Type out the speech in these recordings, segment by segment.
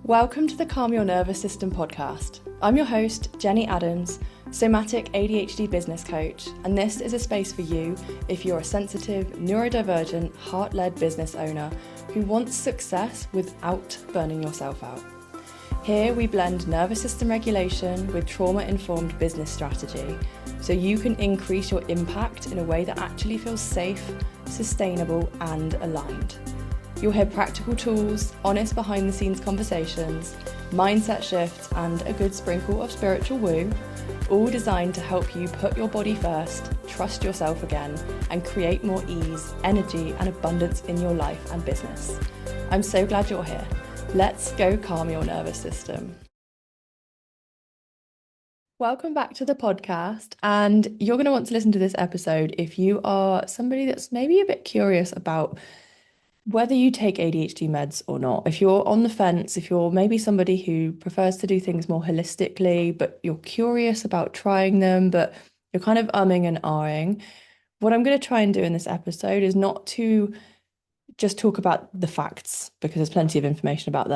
Welcome to the Calm Your Nervous System podcast. I'm your host, Jenny Adams, somatic ADHD business coach, and this is a space for you if you're a sensitive, neurodivergent, heart-led business owner who wants success without burning yourself out. Here we blend nervous system regulation with trauma-informed business strategy so you can increase your impact in a way that actually feels safe, sustainable, and aligned. You'll hear practical tools, honest behind-the-scenes conversations, mindset shifts, and a good sprinkle of spiritual woo, all designed to help you put your body first, trust yourself again, and create more ease, energy, and abundance in your life and business. I'm so glad you're here. Let's go calm your nervous system. Welcome back to the podcast, and you're going to want to listen to this episode if you are somebody that's maybe a bit curious about whether you take ADHD meds or not. If you're on the fence, if you're maybe somebody who prefers to do things more holistically, but you're curious about trying them, but you're kind of umming and ahhing, what I'm going to try and do in this episode is not to just talk about the facts, because there's plenty of information out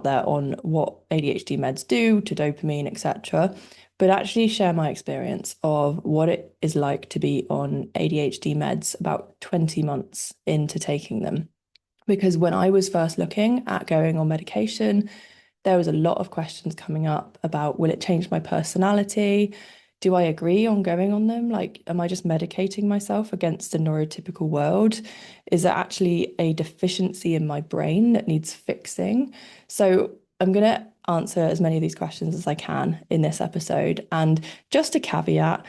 there on what ADHD meds do to dopamine, etc., but actually share my experience of what it is like to be on ADHD meds about 20 months into taking them. Because when I was first looking at going on medication, there was a lot of questions coming up about, will it change my personality? Do I agree on going on them? Like, am I just medicating myself against the neurotypical world? Is there actually a deficiency in my brain that needs fixing? So I'm going to answer as many of these questions as I can in this episode. And just a caveat,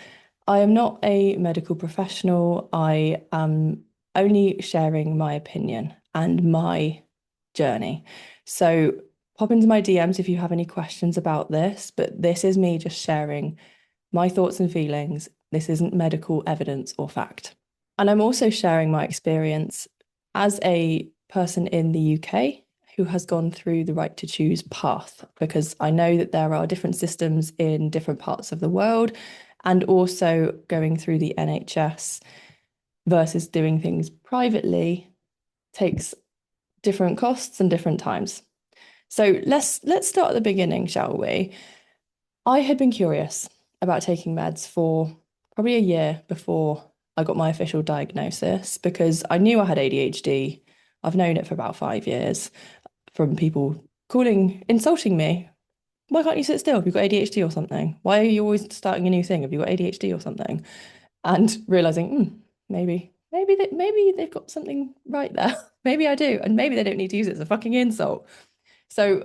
I am not a medical professional. I am only sharing my opinion and my journey. So pop into my DMs if you have any questions about this, but this is me just sharing my thoughts and feelings. This isn't medical evidence or fact. And I'm also sharing my experience as a person in the UK who has gone through the right to choose path, because I know that there are different systems in different parts of the world, and also going through the NHS versus doing things privately takes different costs and different times. So let's start at the beginning, shall we? I had been curious about taking meds for probably a year before I got my official diagnosis, because I knew I had ADHD. I've known it for about 5 years from people insulting me. Why can't you sit still? Have you got ADHD or something? Why are you always starting a new thing? Have you got ADHD or something? And realizing, maybe they've got something right there. Maybe I do. And maybe they don't need to use it as a fucking insult. So,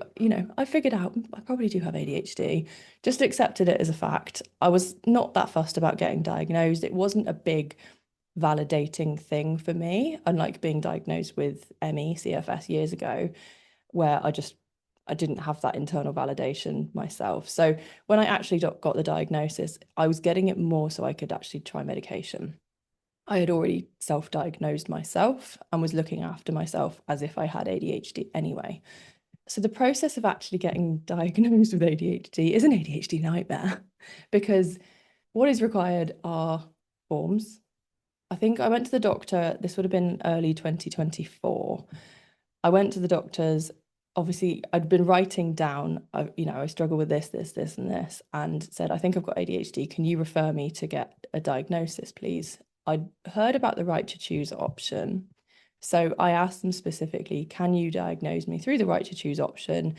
I figured out I probably do have ADHD, just accepted it as a fact. I was not that fussed about getting diagnosed. It wasn't a big validating thing for me, unlike being diagnosed with ME, CFS years ago, where I didn't have that internal validation myself. So when I actually got the diagnosis, I was getting it more so I could actually try medication. I had already self-diagnosed myself and was looking after myself as if I had ADHD anyway. So the process of actually getting diagnosed with ADHD is an ADHD nightmare, because what is required are forms. I think I went to the doctor, this would have been early 2024. I went to the doctors. Obviously, I'd been writing down, I struggle with this, and this, and said, I think I've got ADHD. Can you refer me to get a diagnosis, please? I'd heard about the right to choose option. So I asked them specifically, can you diagnose me through the right to choose option?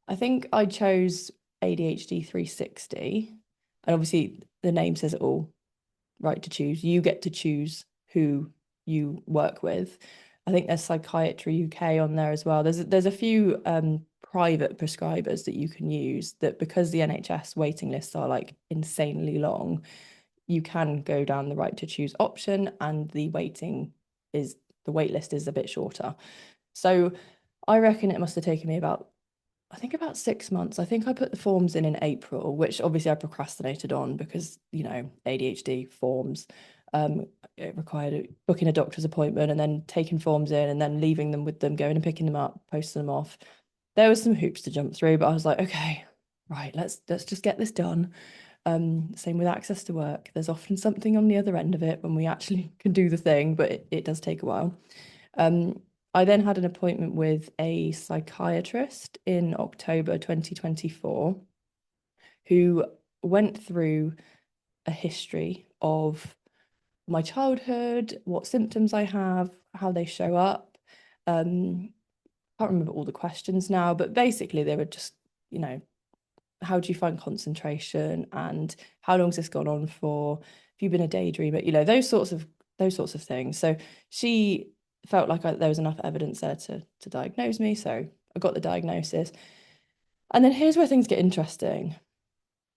I think I chose ADHD 360. And obviously the name says it all, right to choose. You get to choose who you work with. I think there's Psychiatry UK on there as well. There's a few private prescribers that you can use, that because the NHS waiting lists are like insanely long, you can go down the right to choose option, and the wait list is a bit shorter. So I reckon it must have taken me about 6 months. I think I put the forms in April, which obviously I procrastinated on because, ADHD forms, it required booking a doctor's appointment and then taking forms in and then leaving them with them, going and picking them up, posting them off. There was some hoops to jump through, but I was like, okay, right, let's just get this done. Same with access to work. There's often something on the other end of it when we actually can do the thing, but it does take a while. I then had an appointment with a psychiatrist in October 2024 who went through a history of my childhood, what symptoms I have, how they show up. Can't remember all the questions now, but basically they were just, you know, how do you find concentration and how long has this gone on for? Have you been a daydreamer? You know, those sorts of things. So she felt like there was enough evidence there to diagnose me. So I got the diagnosis. And then here's where things get interesting.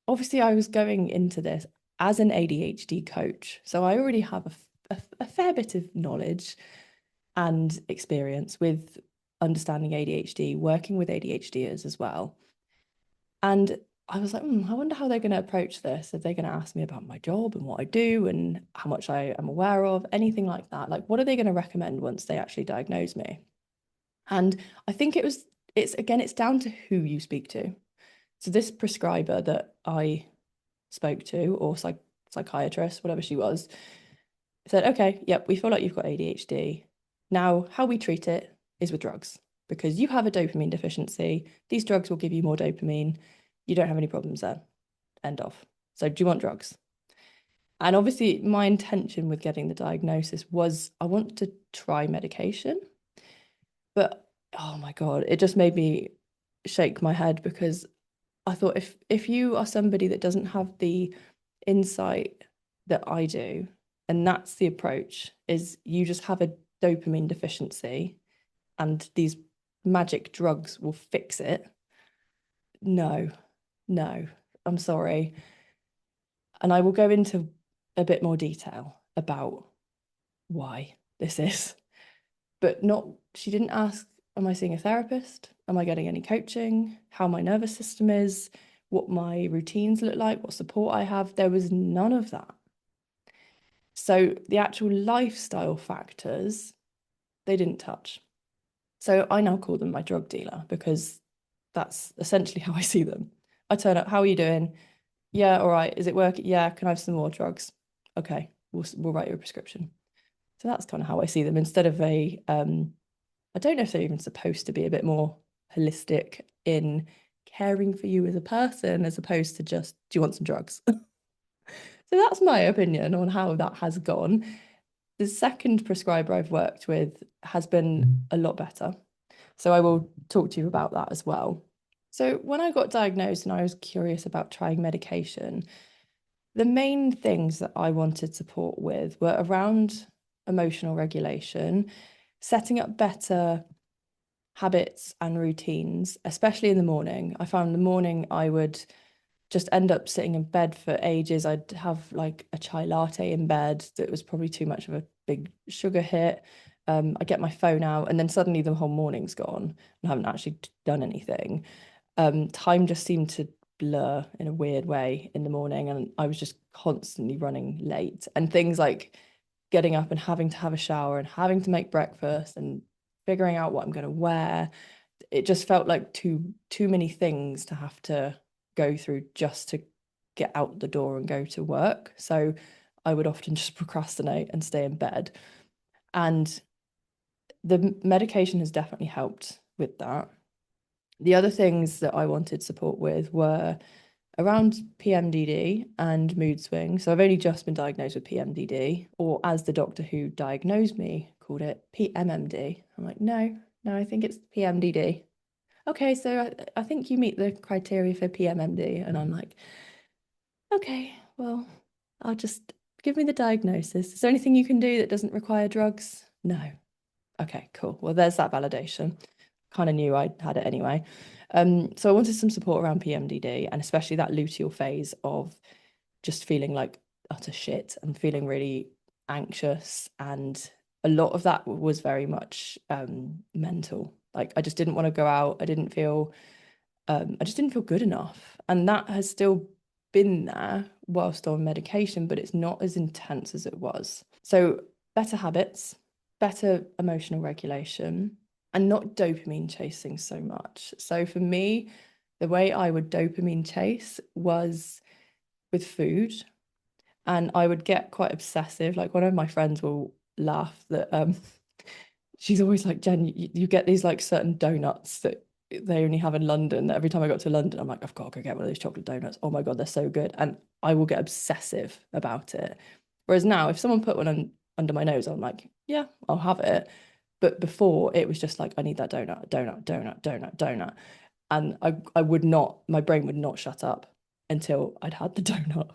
Obviously, I was going into this as an ADHD coach. So I already have a fair bit of knowledge and experience with understanding ADHD, working with ADHDers as well. And I was like, I wonder how they're going to approach this. Are they going to ask me about my job and what I do and how much I am aware of, anything like that? Like, what are they going to recommend once they actually diagnose me? And I think it's down to who you speak to. So this prescriber that I spoke to, or psychiatrist, whatever she was, said, okay, yep, we feel like you've got ADHD. Now, how we treat it is with drugs because you have a dopamine deficiency. These drugs will give you more dopamine. You don't have any problems there. End of. So, do you want drugs? And obviously, my intention with getting the diagnosis was I want to try medication. But oh my God, it just made me shake my head because I thought if you are somebody that doesn't have the insight that I do, and that's the approach, is you just have a dopamine deficiency and these magic drugs will fix it. No, no, I'm sorry. And I will go into a bit more detail about why this is, but not, she didn't ask, am I seeing a therapist? Am I getting any coaching? How my nervous system is? What my routines look like? What support I have? There was none of that. So the actual lifestyle factors, they didn't touch. So I now call them my drug dealer because that's essentially how I see them. I turn up, how are you doing? Yeah, all right. Is it working? Yeah, can I have some more drugs? Okay, we'll write you a prescription. So that's kind of how I see them instead of I don't know if they're even supposed to be a bit more holistic in caring for you as a person as opposed to just, do you want some drugs? So that's my opinion on how that has gone. The second prescriber I've worked with has been a lot better. So I will talk to you about that as well. So when I got diagnosed and I was curious about trying medication, the main things that I wanted support with were around emotional regulation, setting up better habits and routines, especially in the morning. I found the morning I would just end up sitting in bed for ages. I'd have like a chai latte in bed that was probably too much of a big sugar hit. I get my phone out and then suddenly the whole morning's gone and I haven't actually done anything. Time just seemed to blur in a weird way in the morning and I was just constantly running late and things like getting up and having to have a shower and having to make breakfast and figuring out what I'm going to wear. It just felt like too many things to have to go through just to get out the door and go to work. So I would often just procrastinate and stay in bed. And the medication has definitely helped with that. The other things that I wanted support with were around PMDD and mood swings. So I've only just been diagnosed with PMDD, or as the doctor who diagnosed me called it, PMMD. I'm like, no, I think it's PMDD. Okay, so I think you meet the criteria for PMMD. And I'm like, okay, well, I'll just give me the diagnosis. Is there anything you can do that doesn't require drugs? No. Okay, cool. Well, there's that validation. Kind of knew I had it anyway. So I wanted some support around PMDD and especially that luteal phase of just feeling like utter shit and feeling really anxious. And a lot of that was very much mental. Like I just didn't want to go out. I just didn't feel good enough. And that has still been there whilst on medication, but it's not as intense as it was. So better habits, better emotional regulation, and not dopamine chasing so much. So for me, the way I would dopamine chase was with food. And I would get quite obsessive. Like one of my friends will laugh that she's always like, Jen, you get these like certain donuts that they only have in London. That every time I got to London, I'm like, I've got to go get one of those chocolate donuts. Oh my God, they're so good. And I will get obsessive about it. Whereas now, if someone put one under my nose, I'm like, yeah, I'll have it. But before, it was just like, I need that donut. And I would not, my brain would not shut up until I'd had the donut.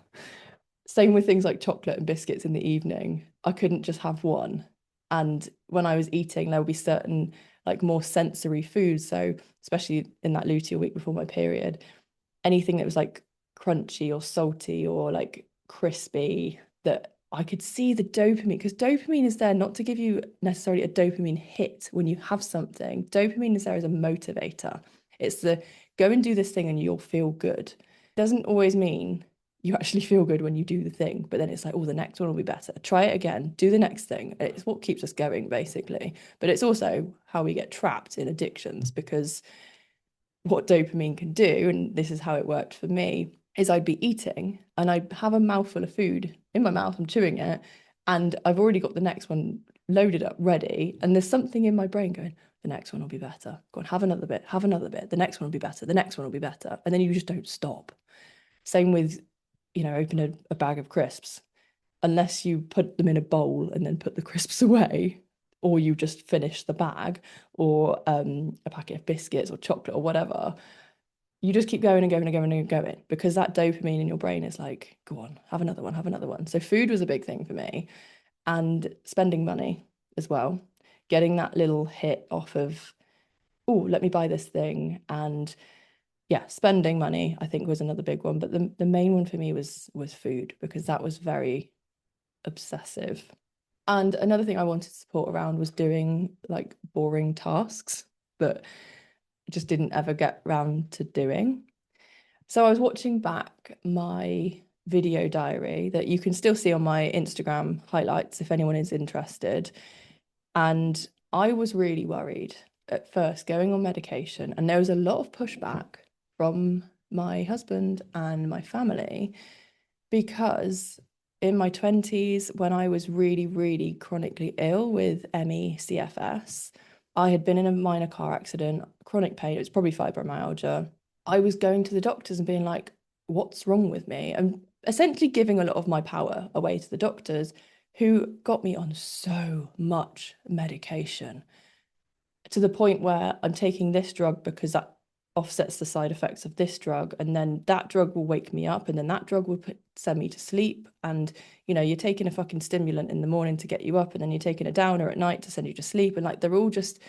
Same with things like chocolate and biscuits in the evening. I couldn't just have one. And when I was eating, there would be certain like more sensory foods. So especially in that luteal week before my period, anything that was like crunchy or salty or like crispy, that I could see the dopamine, because dopamine is there not to give you necessarily a dopamine hit when you have something. Dopamine is there as a motivator. It's the go and do this thing and you'll feel good. It doesn't always mean you actually feel good when you do the thing, but then it's like, oh, the next one will be better. Try it again, do the next thing. It's what keeps us going, basically. But it's also how we get trapped in addictions, because what dopamine can do, and this is how it worked for me, is I'd be eating and I'd have a mouthful of food in my mouth, I'm chewing it, and I've already got the next one loaded up, ready. And there's something in my brain going, the next one will be better. Go on, have another bit, have another bit. The next one will be better. The next one will be better. And then you just don't stop. Same with, open a bag of crisps. Unless you put them in a bowl and then put the crisps away, or you just finish the bag, or a packet of biscuits or chocolate or whatever, you just keep going and going and going and going, because that dopamine in your brain is like, go on, have another one, have another one. So food was a big thing for me, and spending money as well, getting that little hit off of, oh, let me buy this thing. And yeah, spending money, I think, was another big one. But the main one for me was food, because that was very obsessive. And another thing I wanted support around was doing like boring tasks, but just didn't ever get round to doing. So I was watching back my video diary that you can still see on my Instagram highlights if anyone is interested. And I was really worried at first going on medication, and there was a lot of pushback from my husband and my family, because in my 20s, when I was really, really chronically ill with ME/CFS, I had been in a minor car accident, chronic pain, it was probably fibromyalgia. I was going to the doctors and being like, what's wrong with me? And essentially giving a lot of my power away to the doctors, who got me on so much medication, to the point where I'm taking this drug because that offsets the side effects of this drug, and then that drug will wake me up, and then that drug will send me to sleep. And you're taking a fucking stimulant in the morning to get you up, and then you're taking a downer at night to send you to sleep, and like they're all just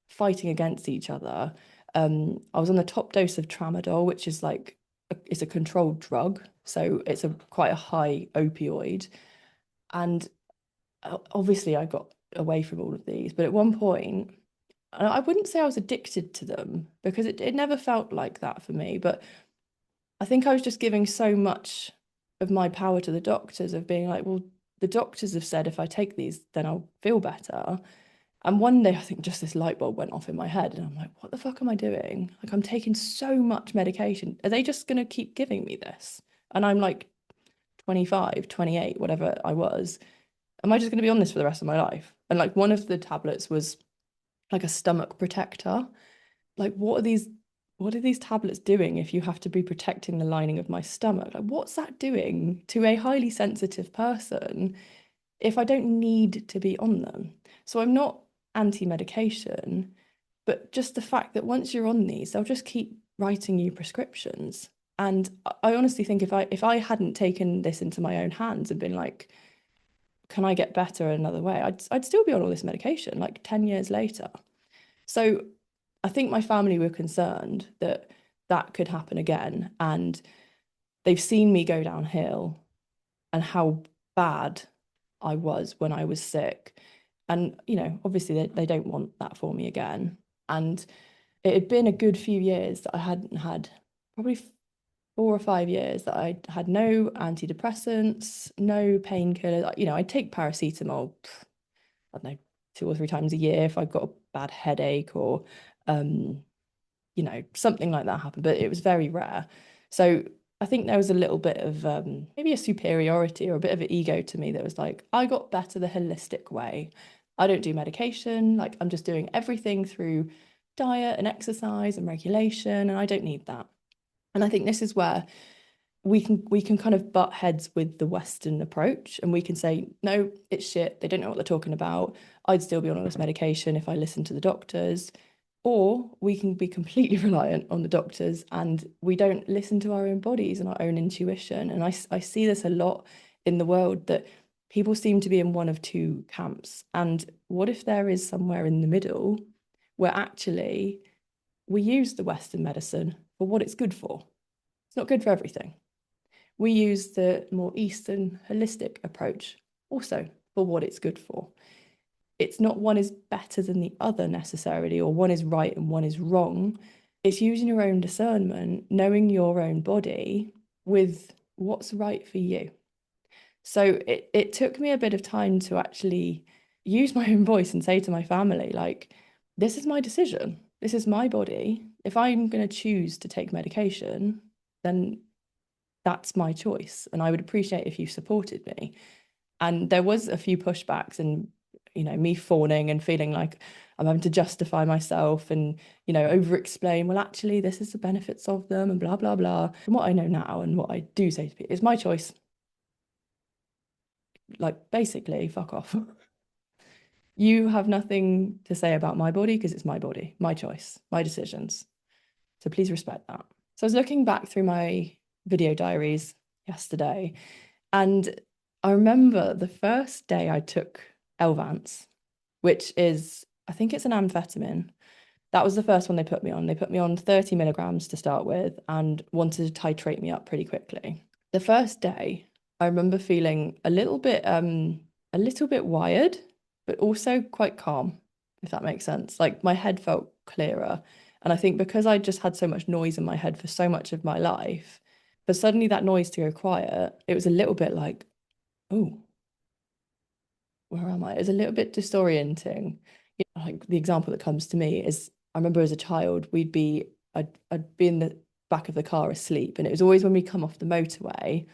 fighting against each other. I was on the top dose of tramadol, which is like it's a controlled drug, so it's a quite a high opioid. And obviously I got away from all of these, but at one point, I wouldn't say I was addicted to them, because it never felt like that for me. But I think I was just giving so much of my power to the doctors, of being like, well, the doctors have said if I take these, then I'll feel better. And one day, I think just this light bulb went off in my head, and I'm like, what the fuck am I doing? Like, I'm taking so much medication. Are they just going to keep giving me this? And I'm like 25, 28, whatever I was. Am I just going to be on this for the rest of my life? And like one of the tablets was like a stomach protector. Like, what are these tablets doing if you have to be protecting the lining of my stomach? Like, what's that doing to a highly sensitive person if I don't need to be on them? So I'm not anti-medication, but just the fact that once you're on these, they'll just keep writing you prescriptions. And I honestly think if I hadn't taken this into my own hands and been like, can I get better another way? I'd still be on all this medication like 10 years later. So I think my family were concerned that that could happen again. And they've seen me go downhill and how bad I was when I was sick. And, obviously they don't want that for me again. And it had been a good few years that I hadn't had, probably 4 or 5 years, that I had no antidepressants, no painkillers. I'd take paracetamol, I don't know, 2 or 3 times a year if I got a bad headache, or um, something like that happened, but it was very rare. So I think there was a little bit of maybe a superiority or a bit of an ego to me that was like, I got better the holistic way. I don't do medication. Like I'm just doing everything through diet and exercise and regulation, and I don't need that. And I think this is where we can kind of butt heads with the Western approach, and we can say, no, it's shit. They don't know what they're talking about. I'd still be on all this medication if I listened to the doctors. Or we can be completely reliant on the doctors and we don't listen to our own bodies and our own intuition. And I see this a lot in the world, that people seem to be in one of two camps. And what if there is somewhere in the middle where actually we use the Western medicine for what it's good for? It's not good for everything. We use the more Eastern holistic approach also for what it's good for. It's not one is better than the other necessarily, or one is right and one is wrong. It's using your own discernment, knowing your own body with what's right for you. So it took me a bit of time to actually use my own voice and say to my family, like, this is my decision. This is my body. If I'm going to choose to take medication, then that's my choice. And I would appreciate if you supported me. And there was a few pushbacks and, me fawning and feeling like I'm having to justify myself and, over explain, well, actually, this is the benefits of them and blah, blah, blah. From what I know now and what I do say to people, it's my choice. Like, basically, fuck off. You have nothing to say about my body, my choice, my decisions. So please respect that. So I was looking back through my video diaries yesterday, and I remember the first day I took Elvanse, which is, I think it's an amphetamine. That was the first one they put me on. They put me on 30 milligrams to start with and wanted to titrate me up pretty quickly. The first day, I remember feeling a little bit wired, but also quite calm, if that makes sense. Like my head felt clearer. And I think because I just had so much noise in my head for so much of my life, for suddenly that noise to go quiet, it was a little bit like, oh, where am I? It was a little bit disorienting. Like the example that comes to me is I remember as a child, I'd be in the back of the car asleep, and it was always when we come off the motorway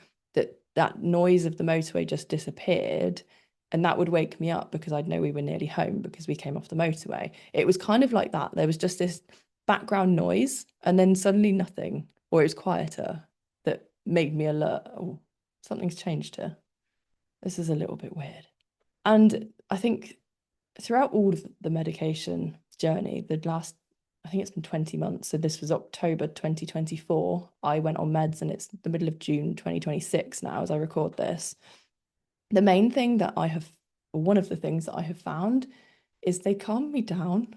that noise of the motorway just disappeared, and that would wake me up because I'd know we were nearly home because we came off the motorway. It was kind of like that. There was just this background noise, and then suddenly nothing, or it was quieter, that made me alert. Oh, something's changed here. This is a little bit weird. And I think throughout all of the medication journey, I think it's been 20 months. So this was October 2024. I went on meds and it's the middle of June 2026 now as I record this. The main thing that or one of the things that I have found is they calm me down.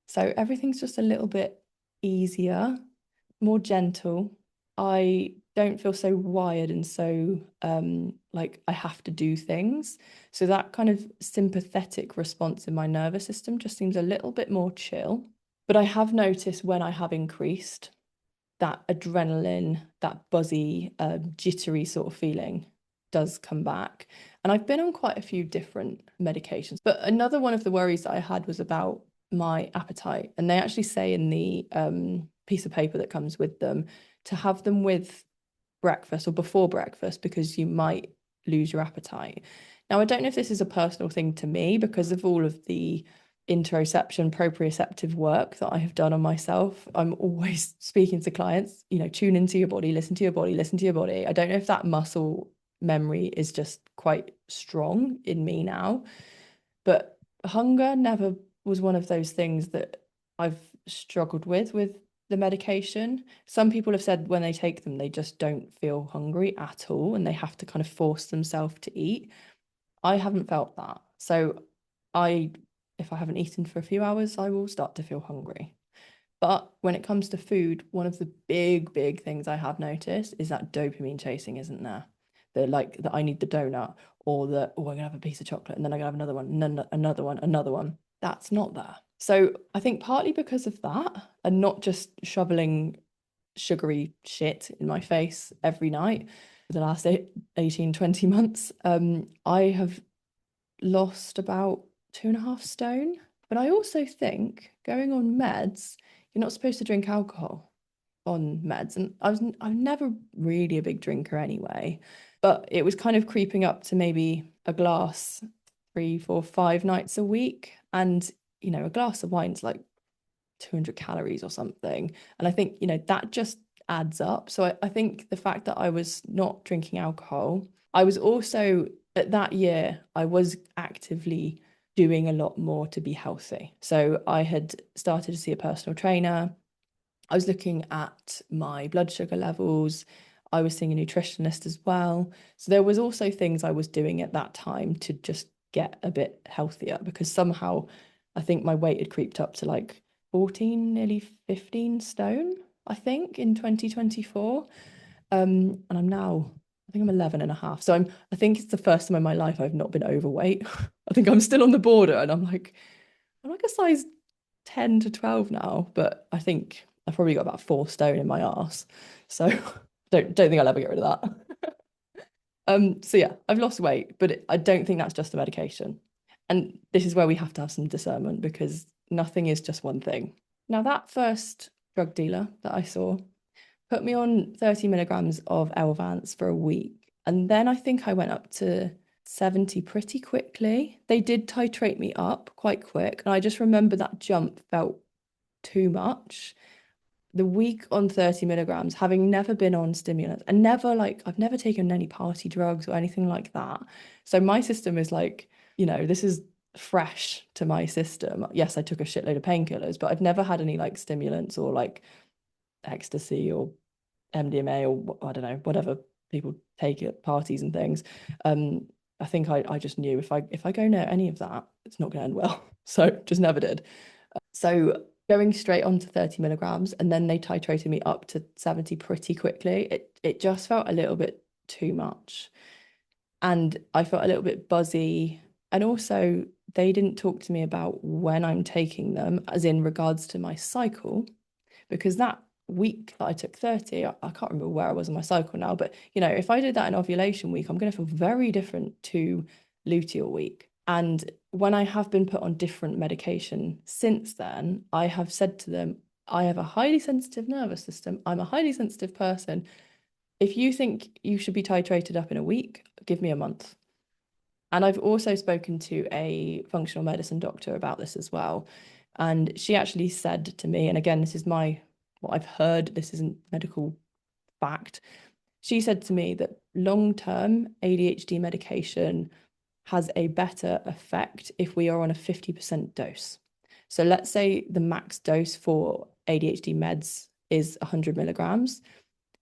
So everything's just a little bit easier, more gentle. I don't feel so wired and so like I have to do things. So that kind of sympathetic response in my nervous system just seems a little bit more chill. But I have noticed when I have increased, that adrenaline, that buzzy, jittery sort of feeling does come back. And I've been on quite a few different medications. But another one of the worries that I had was about my appetite. And they actually say in the piece of paper that comes with them to have them with breakfast or before breakfast because you might lose your appetite. Now, I don't know if this is a personal thing to me because of all of the interoception, proprioceptive work that I have done on myself. I'm always speaking to clients, tune into your body, listen to your body, listen to your body. I don't know if that muscle memory is just quite strong in me now, but hunger never was one of those things that I've struggled with the medication. Some people have said when they take them, they just don't feel hungry at all and they have to kind of force themselves to eat. I haven't felt that. So if I haven't eaten for a few hours, I will start to feel hungry. But when it comes to food, one of the big things I have noticed is that dopamine chasing isn't there. That I need the donut, or that, oh, I'm gonna have a piece of chocolate and then I'm gonna have another one, and then another one. That's not there. So I think partly because of that, and not just shoveling sugary shit in my face every night for the last 18, 20 months, I have lost about 2.5 stone. But I also think going on meds, you're not supposed to drink alcohol on meds. And I'm never really a big drinker anyway, but it was kind of creeping up to maybe a glass 3, 4, 5 nights a week. And, a glass of wine's like 200 calories or something. And I think, that just adds up. So I think the fact that I was not drinking alcohol, I was also at that year, I was actively doing a lot more to be healthy. So I had started to see a personal trainer. I was looking at my blood sugar levels. I was seeing a nutritionist as well. So there was also things I was doing at that time to just get a bit healthier because somehow I think my weight had creeped up to like 14, nearly 15 stone, I think, in 2024. And I'm now, I think I'm 11 and a half. So I think it's the first time in my life I've not been overweight. I think I'm still on the border and I'm like a size 10 to 12 now, but I think I've probably got about 4 stone in my arse. So don't think I'll ever get rid of that. So yeah, I've lost weight, but I don't think that's just the medication. And this is where we have to have some discernment because nothing is just one thing. Now, that first drug dealer that I saw put me on 30 milligrams of Elvanse for a week. And then I think I went up to 70 pretty quickly. They did titrate me up quite quick. And I just remember that jump felt too much. The week on 30 milligrams, having never been on stimulants and I've never taken any party drugs or anything like that. So my system is like, this is fresh to my system. Yes, I took a shitload of painkillers, but I've never had any like stimulants or like ecstasy or MDMA or I don't know, whatever people take at parties and things. I think I just knew if I go near any of that, it's not going to end well. So just never did. So going straight on to 30 milligrams and then they titrated me up to 70 pretty quickly. It just felt a little bit too much. And I felt a little bit buzzy. And also they didn't talk to me about when I'm taking them, as in regards to my cycle, because that week that I took 30, I can't remember where I was in my cycle now, but if I did that in ovulation week, I'm going to feel very different to luteal week. And when I have been put on different medication since then, I have said to them, I have a highly sensitive nervous system. I'm a highly sensitive person. If you think you should be titrated up in a week, give me a month. And I've also spoken to a functional medicine doctor about this as well. And she actually said to me, and again, this is what I've heard, this isn't medical fact. She said to me that long-term ADHD medication has a better effect if we are on a 50% dose. So let's say the max dose for ADHD meds is 100 milligrams.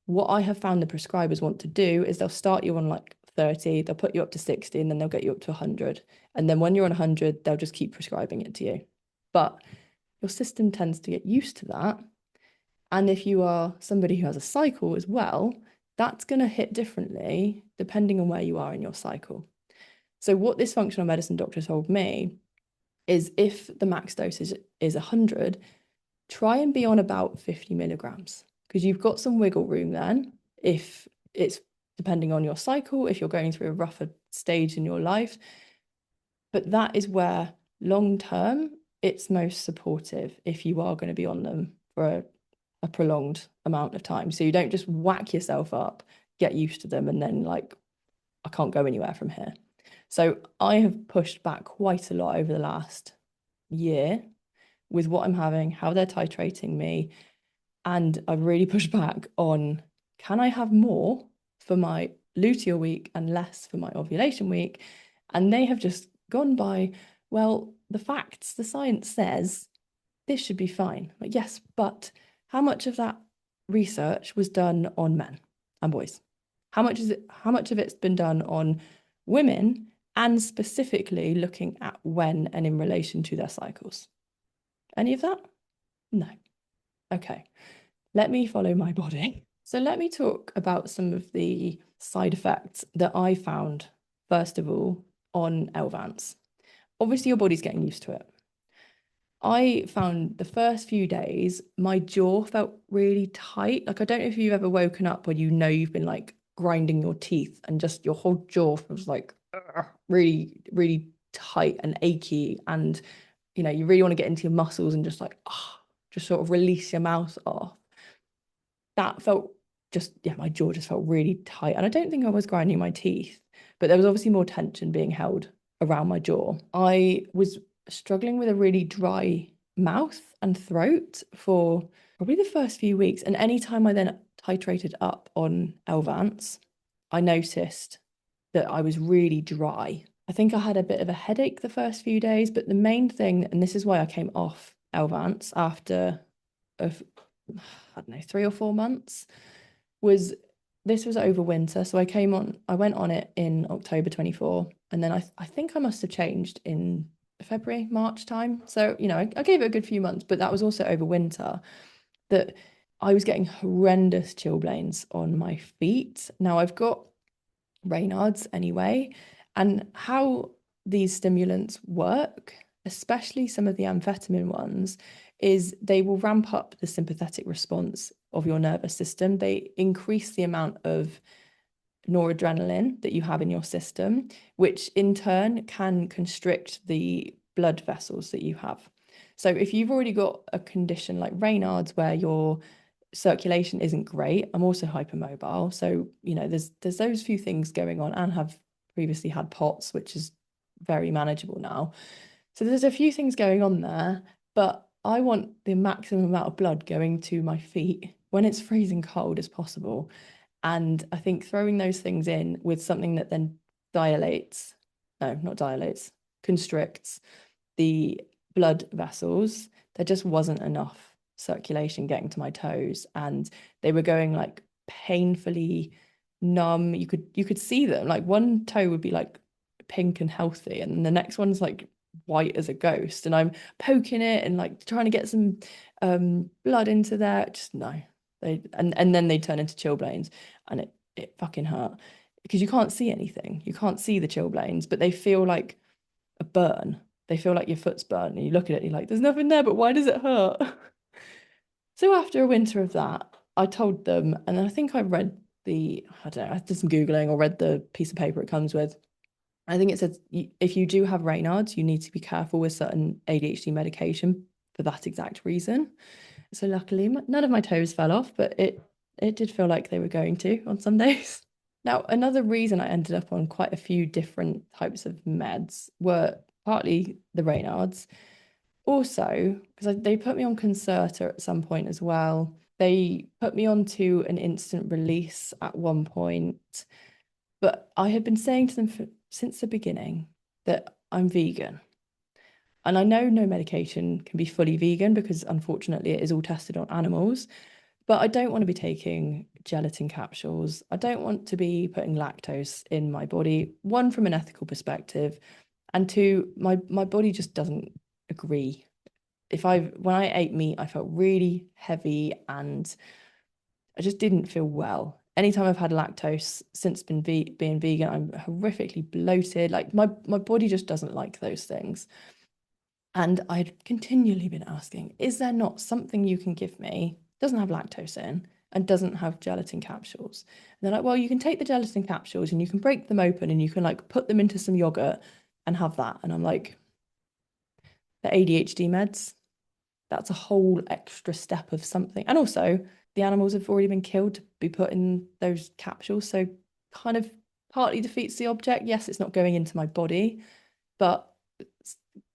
What I have found the prescribers want to do is they'll start you on like 30, they'll put you up to 60, and then they'll get you up to 100. And then when you're on 100, they'll just keep prescribing it to you. But your system tends to get used to that. And if you are somebody who has a cycle as well, that's going to hit differently depending on where you are in your cycle. So what this functional medicine doctor told me is if the max dosage is 100, try and be on about 50 milligrams because you've got some wiggle room then if it's depending on your cycle, if you're going through a rougher stage in your life. But that is where long term, it's most supportive if you are going to be on them for a prolonged amount of time. So you don't just whack yourself up, get used to them, and then like, I can't go anywhere from here. So I have pushed back quite a lot over the last year with what I'm having, how they're titrating me. And I've really pushed back on, can I have more for my luteal week and less for my ovulation week? And they have just gone by, well, the facts, the science says this should be fine. Like, yes, but how much of that research was done on men and boys? How much of it's been done on women and specifically looking at when and in relation to their cycles? Any of that? No. Okay. Let me follow my body. So let me talk about some of the side effects that I found, first of all, on Elvanse. Obviously, your body's getting used to it. I found the first few days, my jaw felt really tight. Like, I don't know if you've ever woken up when you've been like grinding your teeth and just your whole jaw was like really, really tight and achy. And, you really want to get into your muscles and just like, just sort of release your mouth off. That felt my jaw just felt really tight. And I don't think I was grinding my teeth, but there was obviously more tension being held around my jaw. I was struggling with a really dry mouth and throat for probably the first few weeks. And anytime I then titrated up on Elvanse, I noticed that I was really dry. I think I had a bit of a headache the first few days, but the main thing, and this is why I came off Elvanse after of I don't know, 3 or 4 months, was this was over winter. So I went on it in October 24. And then I think I must have changed in February, March time. So, I gave it a good few months, but that was also over winter that I was getting horrendous chilblains on my feet. Now I've got Raynaud's anyway, and how these stimulants work, especially some of the amphetamine ones, is they will ramp up the sympathetic response of your nervous system. They increase the amount of noradrenaline that you have in your system, which in turn can constrict the blood vessels that you have. So if you've already got a condition like Raynaud's where your circulation isn't great, I'm also hypermobile. So, there's those few things going on, and have previously had POTS, which is very manageable now. So there's a few things going on there, but I want the maximum amount of blood going to my feet when it's freezing cold as possible. And I think throwing those things in with something that then dilates, no, not dilates, constricts the blood vessels, there just wasn't enough circulation getting to my toes. And they were going like painfully numb. You could see them. Like one toe would be like pink and healthy, and the next one's like white as a ghost. And I'm poking it and like trying to get some blood into there. Just no. And then they turn into chilblains, and it fucking hurt because you can't see anything. You can't see the chilblains, but they feel like a burn. They feel like your foot's burnt, and you look at it and you're like, there's nothing there, but why does it hurt? So after a winter of that, I told them, and then I think I read I don't know, I did some Googling or read the piece of paper it comes with. I think it says if you do have Raynaud's, you need to be careful with certain ADHD medication for that exact reason. So luckily, none of my toes fell off, but it did feel like they were going to on some days. Now, another reason I ended up on quite a few different types of meds were partly the Raynaud's, also because they put me on Concerta at some point as well. They put me onto an instant release at one point, but I had been saying to them since the beginning that I'm vegan. And I know no medication can be fully vegan because unfortunately it is all tested on animals, but I don't want to be taking gelatin capsules. I don't want to be putting lactose in my body, one, from an ethical perspective, and two, my body just doesn't agree. When I ate meat, I felt really heavy and I just didn't feel well. Anytime I've had lactose since being vegan, I'm horrifically bloated. Like my body just doesn't like those things. And I'd continually been asking, is there not something you can give me? Doesn't have lactose in and doesn't have gelatin capsules. And they're like, well, you can take the gelatin capsules and you can break them open and you can like put them into some yogurt and have that. And I'm like, the ADHD meds, that's a whole extra step of something. And also, the animals have already been killed to be put in those capsules. So kind of partly defeats the object. Yes, it's not going into my body, but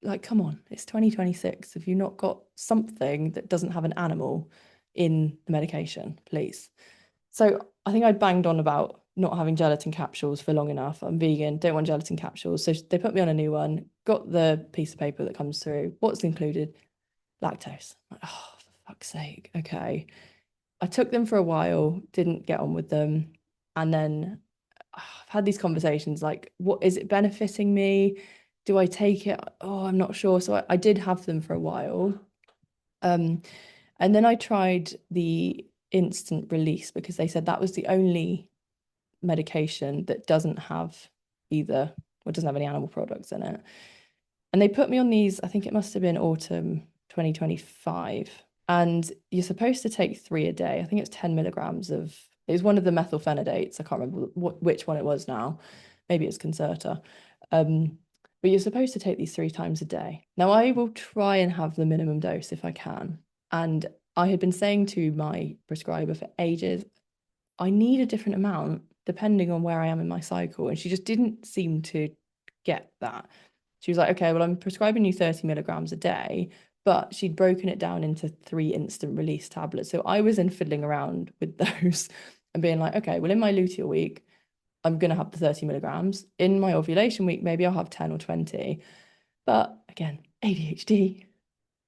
like, come on, it's 2026. Have you not got something that doesn't have an animal in the medication, please? So I think I banged on about not having gelatin capsules for long enough. I'm vegan, don't want gelatin capsules. So they put me on a new one, got the piece of paper that comes through. What's included? Lactose. Like, oh, for fuck's sake. Okay. I took them for a while, didn't get on with them. And then I've had these conversations like, what is it benefiting me? Do I take it? Oh, I'm not sure. So I did have them for a while. And then I tried the instant release because they said that was the only medication that doesn't have either, or doesn't have any animal products in it. And they put me on these, I think it must have been autumn 2025. And you're supposed to take 3 a day. I think it's 10 milligrams of, it was one of the methylphenidates. I can't remember which one it was now. Maybe it's Concerta. But you're supposed to take these 3 times a day. Now, I will try and have the minimum dose if I can. And I had been saying to my prescriber for ages, I need a different amount depending on where I am in my cycle. And she just didn't seem to get that. She was like, okay, well, I'm prescribing you 30 milligrams a day, but she'd broken it down into 3 instant release tablets. So I was then fiddling around with those and being like, okay, well, in my luteal week, I'm going to have the 30 milligrams. In my ovulation week, maybe I'll have 10 or 20. But again, ADHD,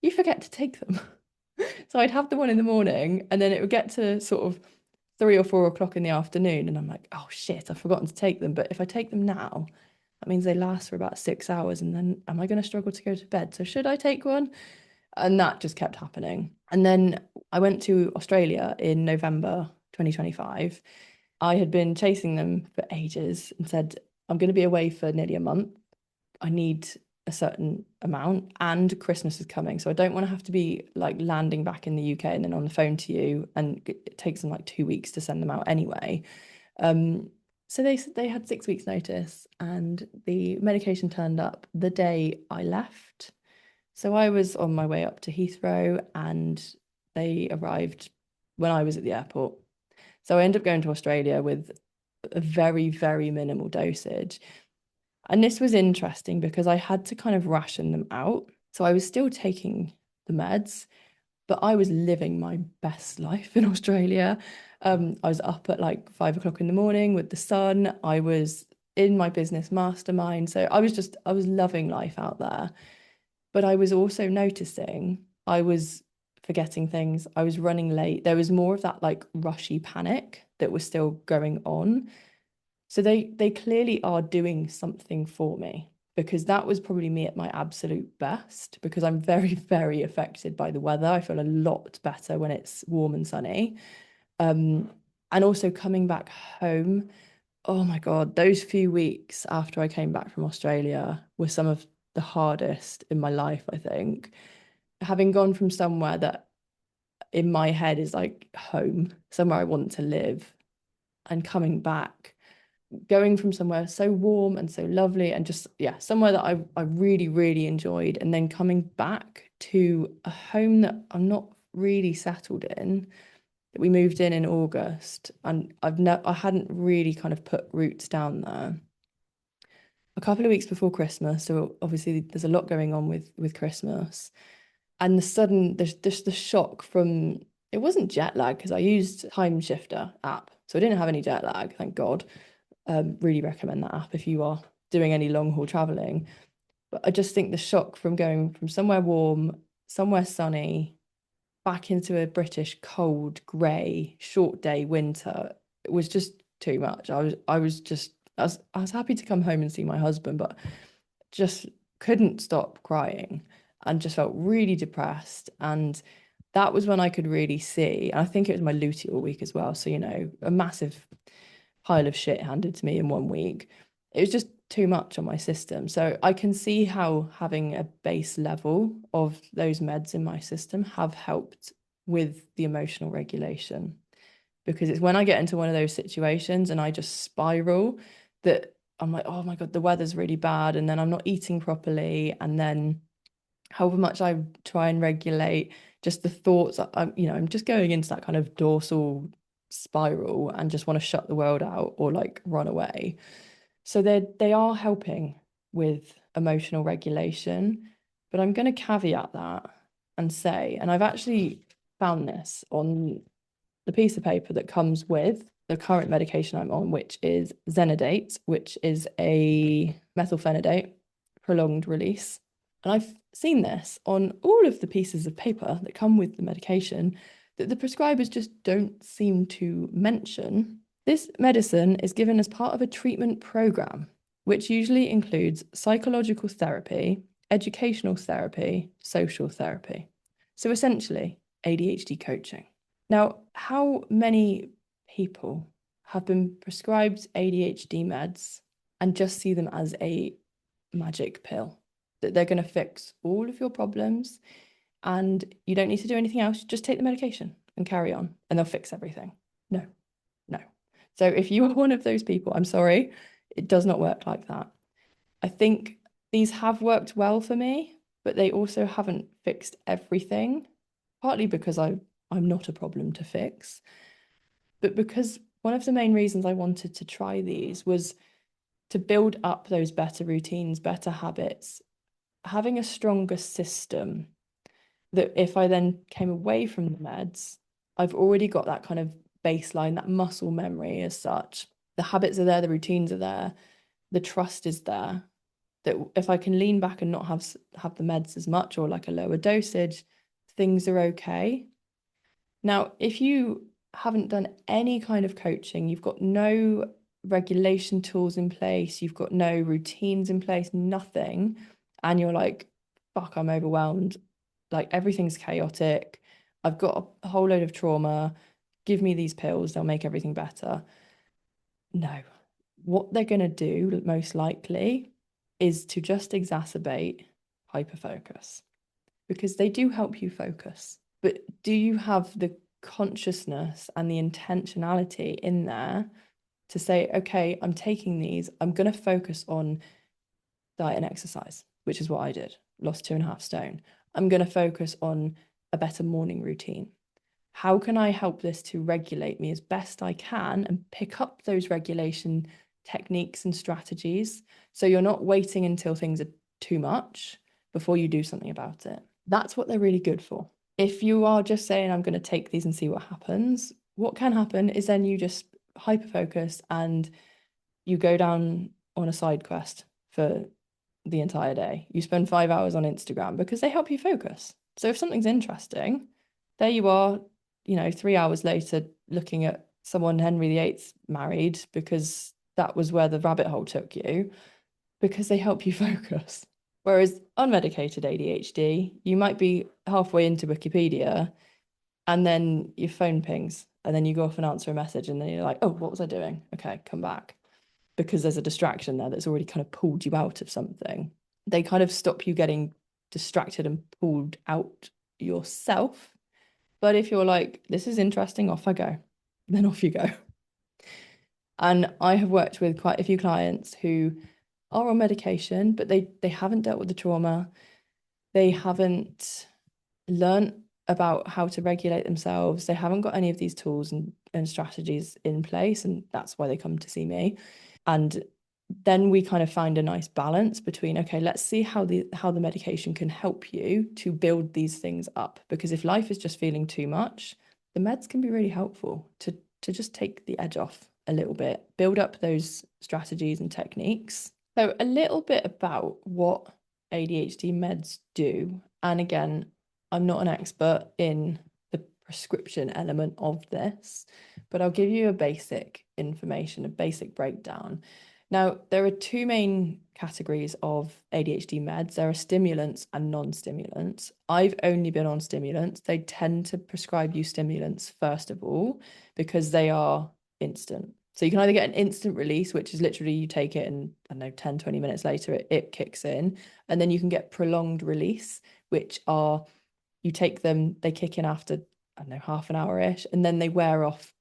you forget to take them. So I'd have the one in the morning and then it would get to sort of 3 or 4 o'clock in the afternoon. And I'm like, oh shit, I've forgotten to take them. But if I take them now, that means they last for about 6 hours. And then am I going to struggle to go to bed? So should I take one? And that just kept happening. And then I went to Australia in November 2025. I had been chasing them for ages and said, I'm going to be away for nearly a month. I need a certain amount, and Christmas is coming. So I don't want to have to be like landing back in the UK and then on the phone to you. And it takes them like 2 weeks to send them out anyway. Um, so they said they had 6 weeks notice and the medication turned up the day I left. So I was on my way up to Heathrow and they arrived when I was at the airport. So I ended up going to Australia with a very, very minimal dosage. And this was interesting because I had to kind of ration them out. So I was still taking the meds, but I was living my best life in Australia. I was up at like 5 o'clock in the morning with the sun. I was in my business mastermind. So I was loving life out there. But I was also noticing I was forgetting things. I was running late. There was more of that like rushy panic that was still going on. So they clearly are doing something for me because that was probably me at my absolute best because I'm very, very affected by the weather. I feel a lot better when it's warm and sunny. Um, and also coming back home, oh my God, those few weeks after I came back from Australia were some of the hardest in my life, I think. Having gone from somewhere that in my head is like home, somewhere I want to live, and coming back, going from somewhere so warm and so lovely and just, yeah, somewhere that I really, really enjoyed, and then coming back to a home that I'm not really settled in, that we moved in August, and I hadn't really kind of put roots down there. A couple of weeks before Christmas, so obviously there's a lot going on with Christmas, and there's just the shock from, it wasn't jet lag because I used Time Shifter app, so I didn't have any jet lag, thank God. Really recommend that app if you are doing any long haul traveling. But I just think the shock from going from somewhere warm, somewhere sunny, back into a British cold, grey, short day winter, it was just too much. I was happy to come home and see my husband, but just couldn't stop crying and just felt really depressed. And that was when I could really see, and I think it was my luteal week as well. So, a massive pile of shit handed to me in 1 week. It was just too much on my system. So I can see how having a base level of those meds in my system have helped with the emotional regulation. Because it's when I get into one of those situations and I just spiral that I'm like, oh my God, the weather's really bad. And then I'm not eating properly. And then however much I try and regulate just the thoughts, I'm just going into that kind of dorsal spiral and just want to shut the world out or like run away. So they are helping with emotional regulation, but I'm going to caveat that and say, and I've actually found this on the piece of paper that comes with the current medication I'm on, which is Zenodate, which is a methylphenidate prolonged release. And I've seen this on all of the pieces of paper that come with the medication that the prescribers just don't seem to mention. This medicine is given as part of a treatment program, which usually includes psychological therapy, educational therapy, social therapy. So essentially, ADHD coaching. Now, how many people have been prescribed ADHD meds and just see them as a magic pill, that they're going to fix all of your problems and you don't need to do anything else, just take the medication and carry on and they'll fix everything? No, no. So if you are one of those people, I'm sorry, it does not work like that. I think these have worked well for me, but they also haven't fixed everything, partly because I'm not a problem to fix, but because one of the main reasons I wanted to try these was to build up those better routines, better habits, having a stronger system that if I then came away from the meds, I've already got that kind of baseline, that muscle memory as such. The habits are there, the routines are there, the trust is there. That if I can lean back and not have the meds as much or like a lower dosage, things are okay. Now, if you haven't done any kind of coaching, you've got no regulation tools in place, you've got no routines in place, nothing, and you're like, fuck, I'm overwhelmed. Like everything's chaotic. I've got a whole load of trauma. Give me these pills, they'll make everything better. No. What they're going to do, most likely, is to just exacerbate hyperfocus because they do help you focus. But do you have the consciousness and the intentionality in there to say, okay, I'm taking these, I'm going to focus on diet and exercise, which is what I did, lost 2.5 stone. I'm going to focus on a better morning routine. How can I help this to regulate me as best I can and pick up those regulation techniques and strategies so you're not waiting until things are too much before you do something about it? That's what they're really good for. If you are just saying, I'm going to take these and see what happens, what can happen is then you just hyper focus and you go down on a side quest for the entire day. You spend 5 hours on Instagram because they help you focus. So if something's interesting, there you are, 3 hours later looking at someone Henry VIII married because that was where the rabbit hole took you because they help you focus. Whereas unmedicated ADHD, you might be halfway into Wikipedia and then your phone pings and then you go off and answer a message and then you're like, oh, what was I doing? Okay, come back. Because there's a distraction there that's already kind of pulled you out of something. They kind of stop you getting distracted and pulled out yourself. But if you're like, this is interesting, off I go, then off you go. And I have worked with quite a few clients who are on medication, but they haven't dealt with the trauma. They haven't learned about how to regulate themselves. They haven't got any of these tools and strategies in place. And that's why they come to see me. And then we kind of find a nice balance between, okay, let's see how the medication can help you to build these things up. Because if life is just feeling too much, the meds can be really helpful to just take the edge off a little bit, build up those strategies and techniques. So a little bit about what ADHD meds do. And again, I'm not an expert in the prescription element of this, but I'll give you a basic information, a basic breakdown. Now, there are two main categories of ADHD meds. There are stimulants and non-stimulants. I've only been on stimulants. They tend to prescribe you stimulants first of all, because they are instant. So you can either get an instant release, which is literally you take it and I don't know, 10, 20 minutes later, it kicks in. And then you can get prolonged release, which are you take them, they kick in after, I don't know, half an hour-ish, and then they wear off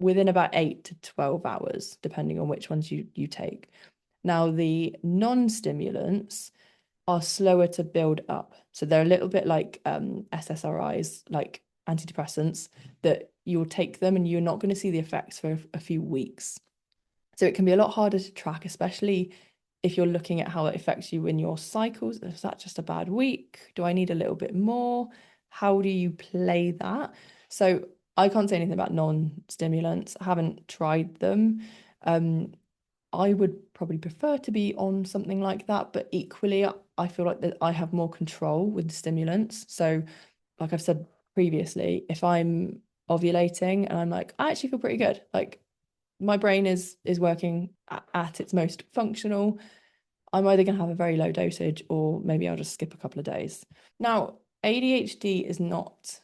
within about 8 to 12 hours, depending on which ones you take. Now, the non-stimulants are slower to build up. So they're a little bit like SSRIs, like antidepressants, that you'll take them and you're not going to see the effects for a few weeks. So it can be a lot harder to track, especially if you're looking at how it affects you in your cycles. Is that just a bad week? Do I need a little bit more? How do you play that? So I can't say anything about non-stimulants. I haven't tried them. I would probably prefer to be on something like that, but equally, I feel like that I have more control with the stimulants. So, like I've said previously, if I'm ovulating and I'm like, I actually feel pretty good, like my brain is working at its most functional, I'm either going to have a very low dosage or maybe I'll just skip a couple of days. Now, ADHD is not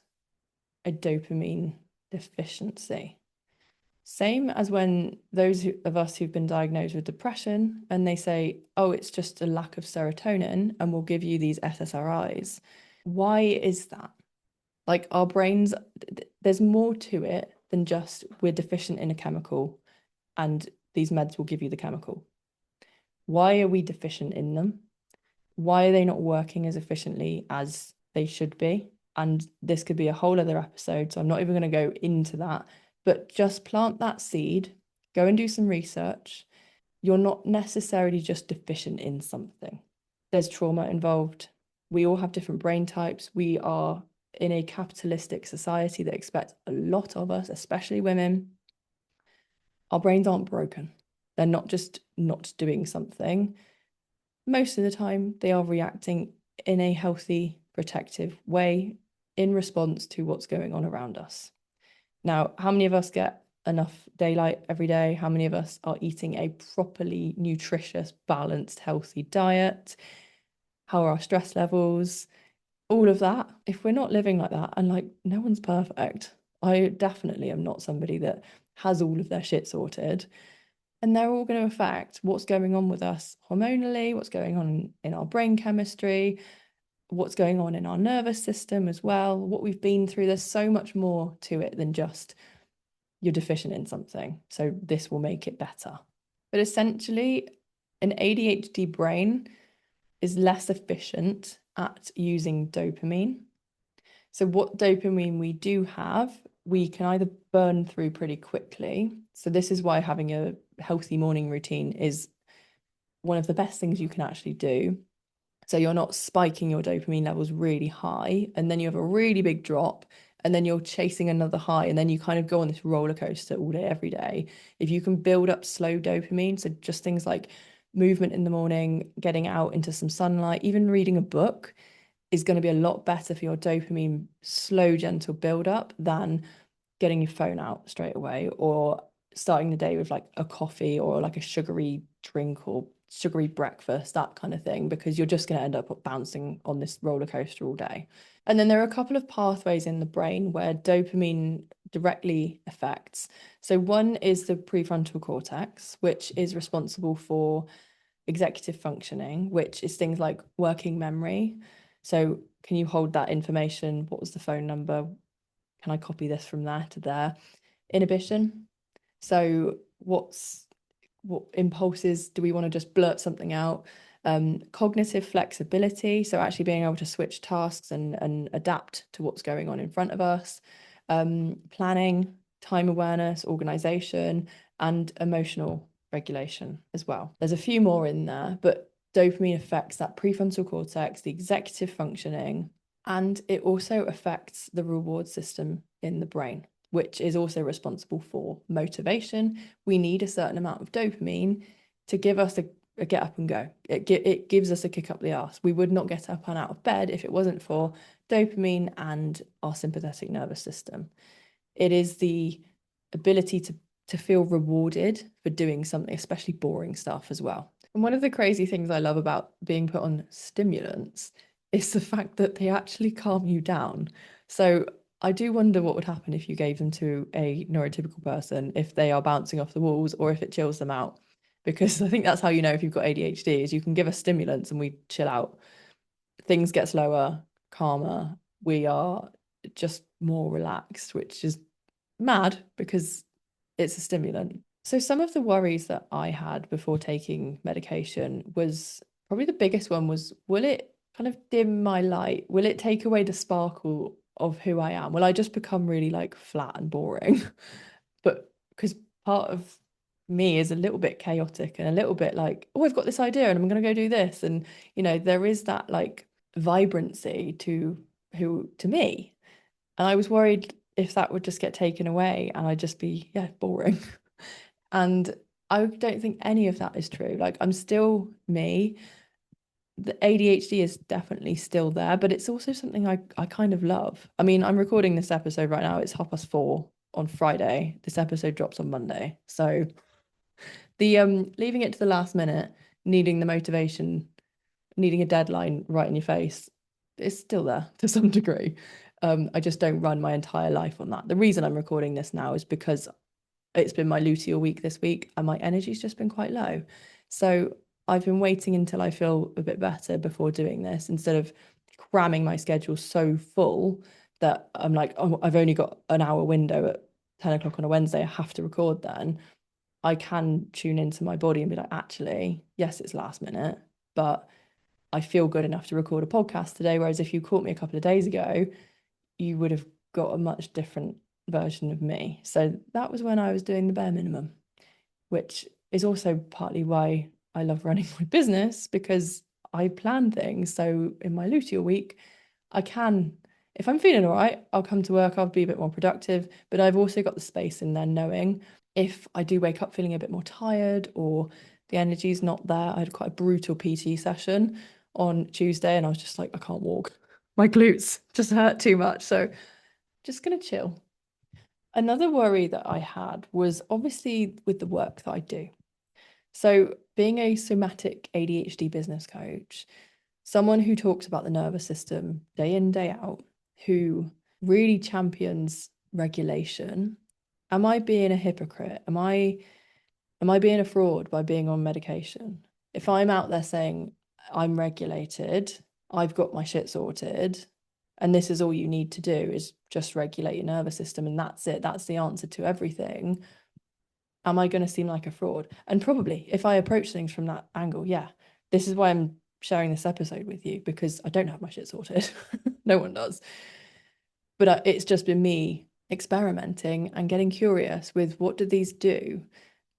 a dopamine deficiency. Same as when those of us who've been diagnosed with depression and they say, oh, it's just a lack of serotonin and we'll give you these SSRIs. Why is that? Like our brains, there's more to it than just we're deficient in a chemical and these meds will give you the chemical. Why are we deficient in them? Why are they not working as efficiently as they should be? And this could be a whole other episode, so I'm not even going to go into that, but just plant that seed, go and do some research, you're not necessarily just deficient in something. There's trauma involved. We all have different brain types. We are in a capitalistic society that expects a lot of us, especially women. Our brains aren't broken. They're not just not doing something. Most of the time, they are reacting in a healthy, protective way in response to what's going on around us. Now, how many of us get enough daylight every day? How many of us are eating a properly nutritious, balanced, healthy diet? How are our stress levels? All of that. If we're not living like that, and like no one's perfect, I definitely am not somebody that has all of their shit sorted. And they're all going to affect what's going on with us hormonally, what's going on in our brain chemistry, what's going on in our nervous system as well, what we've been through. There's so much more to it than just you're deficient in something. So this will make it better. But essentially, an ADHD brain is less efficient at using dopamine. So, what dopamine we do have, we can either burn through pretty quickly. So, this is why having a healthy morning routine is one of the best things you can actually do. So, you're not spiking your dopamine levels really high, and then you have a really big drop, and then you're chasing another high, and then you kind of go on this roller coaster all day, every day. If you can build up slow dopamine, so just things like movement in the morning, getting out into some sunlight, even reading a book is going to be a lot better for your dopamine slow, gentle build up than getting your phone out straight away or starting the day with like a coffee or like a sugary drink or sugary breakfast, that kind of thing, because you're just going to end up bouncing on this roller coaster all day. And then there are a couple of pathways in the brain where dopamine directly affects. So one is the prefrontal cortex, which is responsible for executive functioning, which is things like working memory. So, can you hold that information? What was the phone number? Can I copy this from there to there? Inhibition. So, what impulses do we want to just blurt something out? Cognitive flexibility, so actually being able to switch tasks and adapt to what's going on in front of us. Planning, time awareness, organization, and emotional regulation as well. There's a few more in there, but dopamine affects that prefrontal cortex, the executive functioning, and it also affects the reward system in the brain, which is also responsible for motivation. We need a certain amount of dopamine to give us a get up and go. It gives us a kick up the arse. We would not get up and out of bed if it wasn't for dopamine and our sympathetic nervous system. It is the ability to feel rewarded for doing something, especially boring stuff as well. And one of the crazy things I love about being put on stimulants is the fact that they actually calm you down. So I do wonder what would happen if you gave them to a neurotypical person, if they are bouncing off the walls or if it chills them out. Because I think that's how you know if you've got ADHD is you can give us stimulants and we chill out. Things get slower, calmer. We are just more relaxed, which is mad because it's a stimulant. So some of the worries that I had before taking medication was probably the biggest one was, will it kind of dim my light? Will it take away the sparkle of who I am? Will I just become really like flat and boring? But because part of me is a little bit chaotic and a little bit like, oh, I've got this idea and I'm going to go do this. And, there is that like vibrancy to me. And I was worried if that would just get taken away and I'd just be, yeah, boring. And I don't think any of that is true. Like, I'm still me. The ADHD is definitely still there, but it's also something I kind of love. I mean, I'm recording this episode right now. It's 4:30 on Friday. This episode drops on Monday. So the leaving it to the last minute, needing the motivation, needing a deadline right in your face, is still there to some degree. I just don't run my entire life on that. The reason I'm recording this now is because it's been my luteal week this week and my energy's just been quite low. So I've been waiting until I feel a bit better before doing this instead of cramming my schedule so full that I'm like, oh, I've only got an hour window at 10 o'clock on a Wednesday. I have to record then. I can tune into my body and be like, actually, yes, it's last minute, but I feel good enough to record a podcast today. Whereas if you caught me a couple of days ago, you would have got a much different version of me. So that was when I was doing the bare minimum, which is also partly why I love running my business, because I plan things. So in my luteal week, I can, if I'm feeling all right, I'll come to work, I'll be a bit more productive. But I've also got the space in there knowing if I do wake up feeling a bit more tired or the energy's not there. I had quite a brutal PT session on Tuesday and I was just like, I can't walk. My glutes just hurt too much. So just gonna chill. Another worry that I had was obviously with the work that I do. So, being a somatic ADHD business coach, someone who talks about the nervous system day in, day out, who really champions regulation, am I being a hypocrite? Am I being a fraud by being on medication? If I'm out there saying I'm regulated, I've got my shit sorted, and this is all you need to do is just regulate your nervous system, and that's it, that's the answer to everything, am I going to seem like a fraud? And probably if I approach things from that angle, yeah, this is why I'm sharing this episode with you, because I don't have my shit sorted. No one does. But it's just been me experimenting and getting curious with what do these do.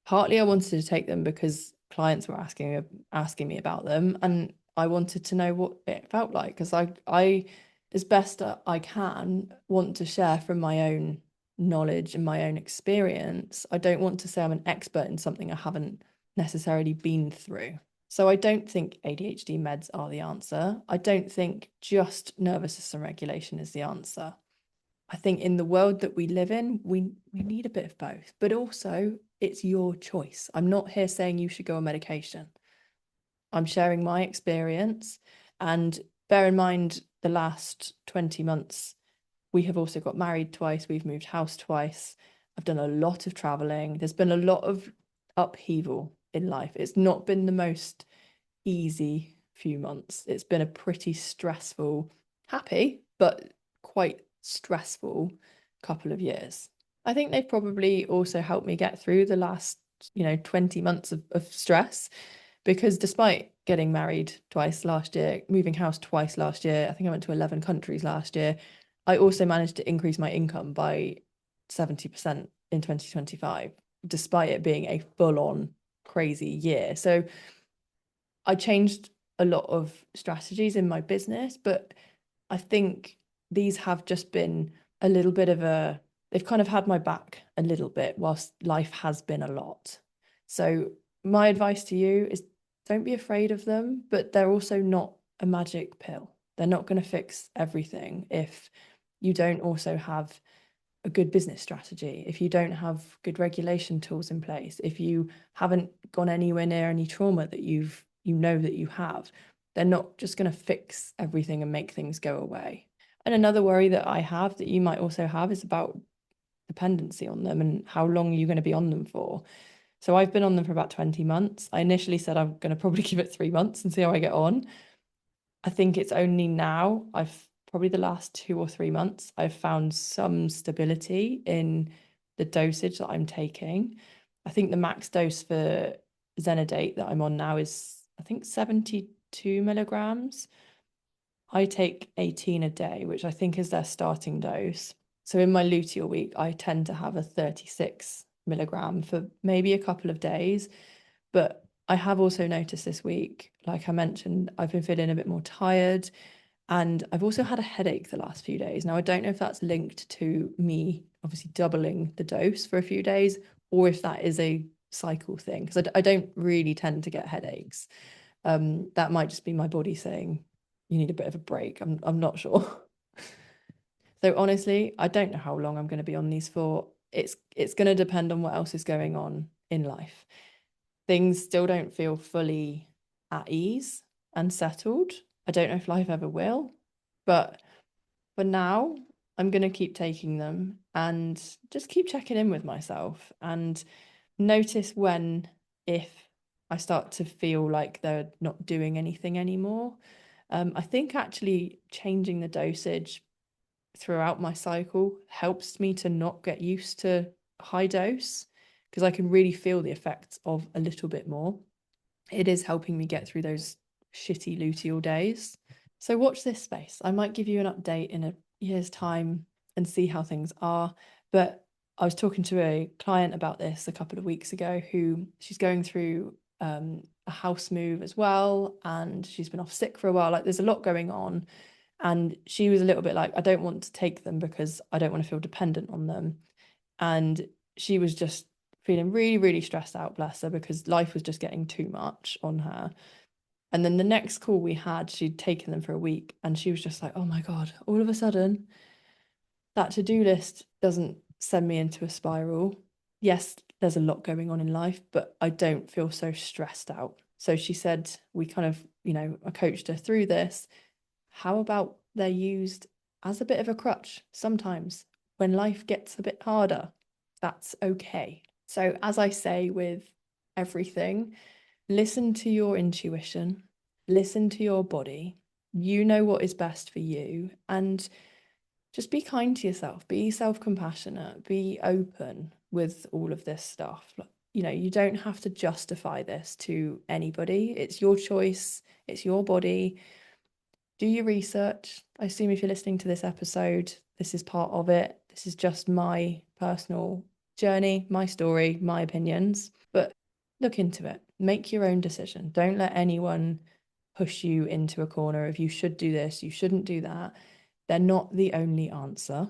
Partly I wanted to take them because clients were asking me about them, and I wanted to know what it felt like, because I as best I can want to share from my own knowledge and my own experience. I don't want to say I'm an expert in something I haven't necessarily been through. So I don't think ADHD meds are the answer. I don't think just nervous system regulation is the answer. I think in the world that we live in, we need a bit of both, but also it's your choice. I'm not here saying you should go on medication. I'm sharing my experience, and bear in mind the last 20 months, we have also got married twice, we've moved house twice. I've done a lot of traveling. There's been a lot of upheaval in life. It's not been the most easy few months. It's been a pretty stressful, happy, but quite stressful couple of years. I think they've probably also helped me get through the last, 20 months of stress, because despite getting married twice last year, moving house twice last year, I think I went to 11 countries last year, I also managed to increase my income by 70% in 2025, despite it being a full-on crazy year. So I changed a lot of strategies in my business, but I think these have just been a little bit of they've kind of had my back a little bit whilst life has been a lot. So my advice to you is don't be afraid of them, but they're also not a magic pill. They're not going to fix everything if you don't also have a good business strategy, if you don't have good regulation tools in place, if you haven't gone anywhere near any trauma that that you have, they're not just going to fix everything and make things go away. And another worry that I have that you might also have is about dependency on them and how long you're going to be on them for. So I've been on them for about 20 months. I initially said I'm going to probably give it 3 months and see how I get on. I think it's only now, I've probably the last 2 or 3 months, I've found some stability in the dosage that I'm taking. I think the max dose for Zenodate that I'm on now is, I think, 72 milligrams. I take 18 a day, which I think is their starting dose. So in my luteal week, I tend to have a 36 milligram for maybe a couple of days. But I have also noticed this week, like I mentioned, I've been feeling a bit more tired. And I've also had a headache the last few days. Now, I don't know if that's linked to me obviously doubling the dose for a few days, or if that is a cycle thing, because I don't really tend to get headaches. That might just be my body saying you need a bit of a break. I'm not sure. So honestly, I don't know how long I'm going to be on these for. It's going to depend on what else is going on in life. Things still don't feel fully at ease and settled. I don't know if life ever will, but for now, I'm going to keep taking them and just keep checking in with myself and notice when, if I start to feel like they're not doing anything anymore. I think actually changing the dosage throughout my cycle helps me to not get used to high dose, because I can really feel the effects of a little bit more. It is helping me get through those shitty luteal days. So watch this space. I might give you an update in a year's time and see how things are. But I was talking to a client about this a couple of weeks ago who she's going through a house move as well, and she's been off sick for a while. Like there's a lot going on. And she was a little bit like, I don't want to take them because I don't want to feel dependent on them. And she was just feeling really, really stressed out, bless her, because life was just getting too much on her. And then the next call we had, she'd taken them for a week and she was just like, oh my God, all of a sudden, that to-do list doesn't send me into a spiral. Yes, there's a lot going on in life, but I don't feel so stressed out. So she said, we kind of, I coached her through this. How about they're used as a bit of a crutch sometimes when life gets a bit harder? That's okay. So, as I say with everything, listen to your intuition, listen to your body. You know what is best for you, and just be kind to yourself, be self-compassionate, be open with all of this stuff. You don't have to justify this to anybody. It's your choice, it's your body. Do your research. I assume if you're listening to this episode, this is part of it. This is just my personal journey, my story, my opinions. But look into it. Make your own decision. Don't let anyone push you into a corner of you should do this, you shouldn't do that. They're not the only answer,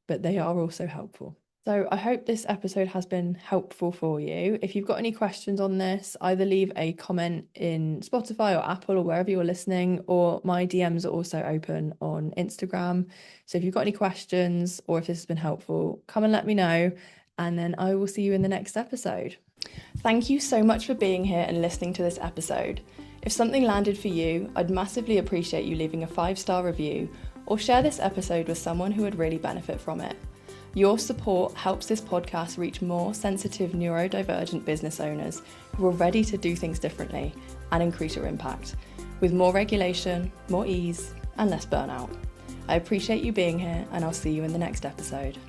but they are also helpful. So I hope this episode has been helpful for you. If you've got any questions on this, either leave a comment in Spotify or Apple or wherever you're listening, or my DMs are also open on Instagram. So if you've got any questions or if this has been helpful, come and let me know, and then I will see you in the next episode. Thank you so much for being here and listening to this episode. If something landed for you, I'd massively appreciate you leaving a 5-star review or share this episode with someone who would really benefit from it. Your support helps this podcast reach more sensitive neurodivergent business owners who are ready to do things differently and increase your impact, with more regulation, more ease, and less burnout. I appreciate you being here, and I'll see you in the next episode.